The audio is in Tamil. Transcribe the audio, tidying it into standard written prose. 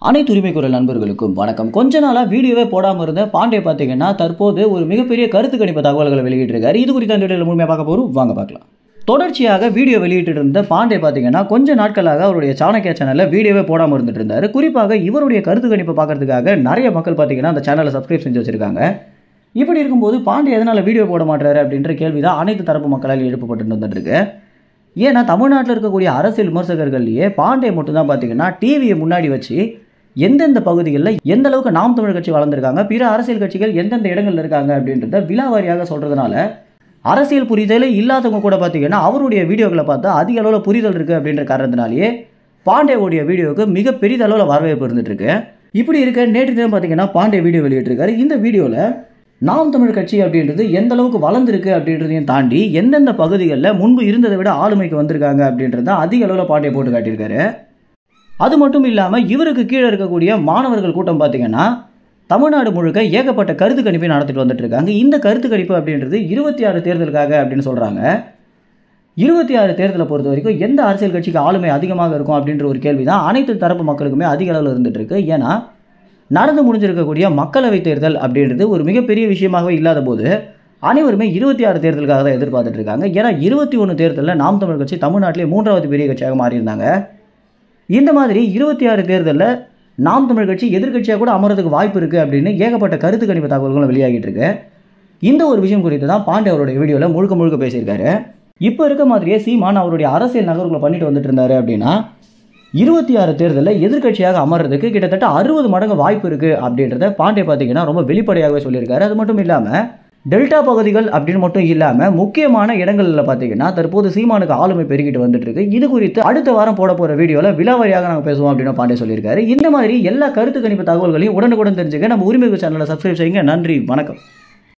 அனைத்து உரிமை குரல் நண்பர்களுக்கும் வணக்கம். கொஞ்ச நாளா வீடியோவே போடாமல் இருந்த பாண்டே பார்த்தீங்கன்னா தற்போது ஒரு மிகப்பெரிய கருத்து கணிப்பு தகவல்களை வெளியிட்டிருக்காரு. இது குறித்த அந்த வீடியோவில் முழுமையாக பார்க்க போகிறோம், வாங்க பார்க்கலாம். தொடர்ச்சியாக வீடியோ வெளியிட்டு இருந்த பாண்டே பார்த்தீங்கன்னா கொஞ்ச நாட்களாக அவருடைய சாணக்கியா சேனலில் வீடியோவே போடாமல் இருந்துட்டு இருந்தார். குறிப்பாக இவருடைய கருத்து கணிப்பை பார்க்கறதுக்காக நிறைய மக்கள் பார்த்தீங்கன்னா அந்த சேனலை சப்ஸ்கிரைப் செஞ்சு வச்சிருக்காங்க. இப்படி இருக்கும்போது பாண்டே எதனால் வீடியோ போட மாட்டாரு அப்படின்ற கேள்வி தான் அனைத்து தரப்பு மக்களால் எழுப்பப்பட்டு வந்துட்டு இருக்கு. ஏன்னா தமிழ்நாட்டில் இருக்கக்கூடிய அரசியல் விமர்சகர்கள்லேயே பாண்டே மட்டும்தான் பார்த்தீங்கன்னா டிவியை முன்னாடி வச்சு எந்தெந்த பகுதிகளில் எந்த அளவுக்கு நாம் தமிழ் கட்சி வளர்ந்துருக்காங்க, பிற அரசியல் கட்சிகள் எந்தெந்த இடங்கள்ல இருக்காங்க அப்படின்றத விலாவாரியாக சொல்றதுனால அரசியல் புரிதலே இல்லாதவங்க கூட பார்த்தீங்கன்னா அவருடைய வீடியோக்களை பார்த்தா அதிக அளவில் புரிதல் இருக்கு அப்படின்ற காரணத்தினாலேயே பாண்டேவுடைய வீடியோவுக்கு மிக பெரிய அளவில் வரவேற்பு இருந்துட்டு இருக்கு. இப்படி இருக்க நேற்று தினம் பார்த்தீங்கன்னா பாண்டே வீடியோ வெளியிட்டிருக்காரு. இந்த வீடியோவில் நாம் தமிழ் கட்சி அப்படின்றது எந்த அளவுக்கு வளர்ந்துருக்கு அப்படின்றதையும் தாண்டி எந்தெந்த பகுதிகளில் முன்பு இருந்ததை விட ஆளுமைக்கு வந்திருக்காங்க அப்படின்றத அதிக அளவில் பாண்டே போட்டு காட்டியிருக்காரு. அது மட்டும் இல்லாமல் இவருக்கு கீழே இருக்கக்கூடிய மாணவர்கள் கூட்டம் பார்த்தீங்கன்னா தமிழ்நாடு முழுக்க ஏகப்பட்ட கருத்து கணிப்பை நடத்திட்டு வந்துட்டு இருக்காங்க. இந்த கருத்து கணிப்பு அப்படின்றது 26 தேர்தலுக்காக அப்படின்னு சொல்கிறாங்க. 26 தேர்தலை பொறுத்த வரைக்கும் எந்த அரசியல் கட்சிக்கு ஆளுமை அதிகமாக இருக்கும் அப்படின்ற ஒரு கேள்வி தான் அனைத்து தரப்பு மக்களுக்குமே அதிக அளவில் இருந்துட்டு இருக்கு. ஏன்னா நடந்து முடிஞ்சிருக்கக்கூடிய மக்களவை தேர்தல் அப்படின்றது ஒரு மிகப்பெரிய விஷயமாகவே இல்லாத போது அனைவருமே 26 தேர்தலுக்காக தான் எதிர்பார்த்துட்டு இருக்காங்க. ஏன்னா 21 தேர்தலில் நாம் தமிழ் கட்சி தமிழ்நாட்டிலே 3வது பெரிய கட்சியாக மாறியிருந்தாங்க. இந்த மாதிரி 26 தேர்தலில் நாம் தமிழ் கட்சி எதிர்கட்சியாக கூட அமர்றதுக்கு வாய்ப்பு இருக்குது அப்படின்னு ஏகப்பட்ட கருத்து கணிப்பு தகவல்களும் வெளியாகிட்டு இருக்கு. இந்த ஒரு விஷயம் குறித்து தான் பாண்டே அவருடைய வீடியோவில் முழுக்க பேசியிருக்காரு. இப்போ இருக்க மாதிரியே சீமான் அவருடைய அரசியல் நகர்வுகளை பண்ணிட்டு வந்துட்டு இருந்தாரு அப்படின்னா 26 தேர்தலில் எதிர்கட்சியாக அமர்றதுக்கு கிட்டத்தட்ட 60 மடங்கு வாய்ப்பு இருக்குது அப்படின்றத பாண்டே பார்த்தீங்கன்னா ரொம்ப வெளிப்படையாகவே சொல்லியிருக்காரு. அது மட்டும் இல்லாமல் டெல்டா பகுதிகள் அப்படின்னு மட்டும் இல்லாமல் முக்கியமான இடங்களில் பார்த்தீங்கன்னா தற்போது சீமானுக்கு ஆளுமை பெருகிட்டு வந்துட்டு இருக்கு. இது குறித்து அடுத்த வாரம் போட போகிற வீடியோவில் விலாவாரியாக நாங்கள் பேசுவோம் அப்படின்னு பாண்டே சொல்லியிருக்காரு. இந்த மாதிரி எல்லா கருத்து கணிப்பு தகவல்களையும் உடனுக்குடன் தெரிஞ்சுக்க நம்ம உரிமை சேனலை சப்ஸ்கிரைப் செய்யுங்க. நன்றி, வணக்கம்.